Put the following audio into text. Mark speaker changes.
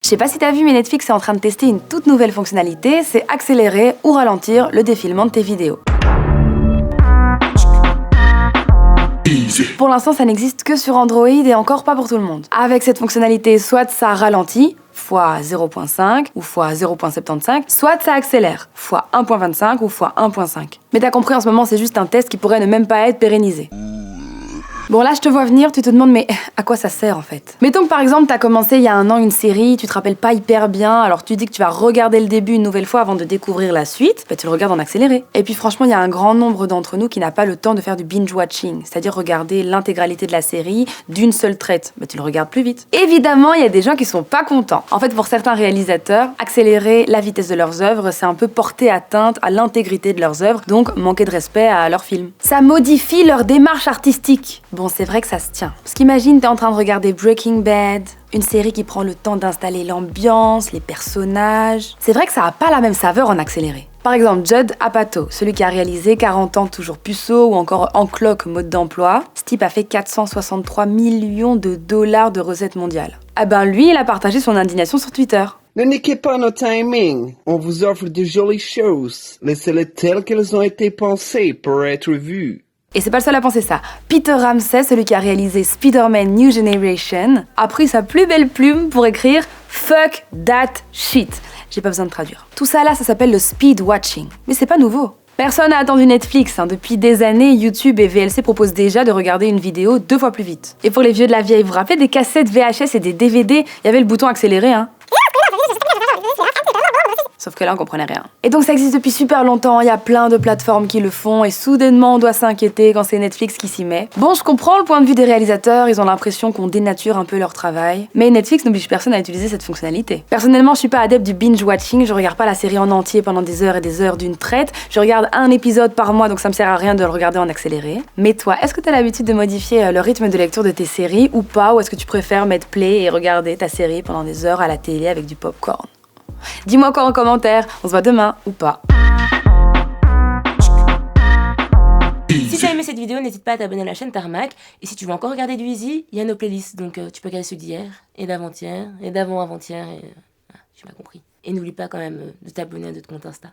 Speaker 1: Je sais pas si t'as vu, mais Netflix est en train de tester une toute nouvelle fonctionnalité, c'est accélérer ou ralentir le défilement de tes vidéos. Pour l'instant, ça n'existe que sur Android et encore pas pour tout le monde. Avec cette fonctionnalité, soit ça ralentit, fois 0.5 ou fois 0.75, soit ça accélère, fois 1.25 ou fois 1.5. Mais t'as compris, en ce moment, c'est juste un test qui pourrait ne même pas être pérennisé. Bon, là, je te vois venir, tu te demandes, mais à quoi ça sert en fait? Mettons que par exemple, t'as commencé il y a un an une série, tu te rappelles pas hyper bien, alors tu dis que tu vas regarder le début une nouvelle fois avant de découvrir la suite, bah tu le regardes en accéléré. Et puis franchement, il y a un grand nombre d'entre nous qui n'a pas le temps de faire du binge-watching, c'est-à-dire regarder l'intégralité de la série d'une seule traite. Bah tu le regardes plus vite. Évidemment, il y a des gens qui sont pas contents. En fait, pour certains réalisateurs, accélérer la vitesse de leurs œuvres, c'est un peu porter atteinte à l'intégrité de leurs œuvres, donc manquer de respect à leurs films. Ça modifie leur démarche artistique. Bon, c'est vrai que ça se tient. Parce qu'imagine, t'es en train de regarder Breaking Bad, une série qui prend le temps d'installer l'ambiance, les personnages. C'est vrai que ça a pas la même saveur en accéléré. Par exemple, Judd Apatow, celui qui a réalisé 40 ans toujours puceau ou encore En cloque mode d'emploi, ce type a fait 463 millions de dollars de recettes mondiales. Ah ben lui, il a partagé son indignation sur Twitter.
Speaker 2: Ne niquez pas nos timings. On vous offre de jolies choses. Laissez-les telles qu'elles ont été pensées pour être vues.
Speaker 1: Et c'est pas le seul à penser ça. Peter Ramsey, celui qui a réalisé Spider-Man New Generation, a pris sa plus belle plume pour écrire « Fuck that shit ». J'ai pas besoin de traduire. Tout ça là, ça s'appelle le speed watching. Mais c'est pas nouveau. Personne n'a attendu Netflix. Depuis des années, YouTube et VLC proposent déjà de regarder une vidéo 2 fois plus vite. Et pour les vieux de la vieille, vous vous rappelez des cassettes VHS et des DVD, il y avait le bouton accéléré, hein. Sauf que là, on comprenait rien. Et donc ça existe depuis super longtemps, il y a plein de plateformes qui le font, et soudainement on doit s'inquiéter quand c'est Netflix qui s'y met. Bon, je comprends le point de vue des réalisateurs, ils ont l'impression qu'on dénature un peu leur travail, mais Netflix n'oblige personne à utiliser cette fonctionnalité. Personnellement, je suis pas adepte du binge-watching, je regarde pas la série en entier pendant des heures et des heures d'une traite, je regarde un épisode par mois, donc ça me sert à rien de le regarder en accéléré. Mais toi, est-ce que t'as l'habitude de modifier le rythme de lecture de tes séries ou pas, ou est-ce que tu préfères mettre play et regarder ta série pendant des heures à la télé avec du popcorn? Dis-moi quoi en commentaire, on se voit demain ou pas.
Speaker 3: Si tu as aimé cette vidéo, n'hésite pas à t'abonner à la chaîne Tarmac. Et si tu veux encore regarder du Easy, il y a nos playlists. Donc tu peux regarder ceux d'hier, et d'avant-hier, et d'avant-avant-hier, et... tu m'as compris. Et n'oublie pas quand même de t'abonner à notre compte Insta.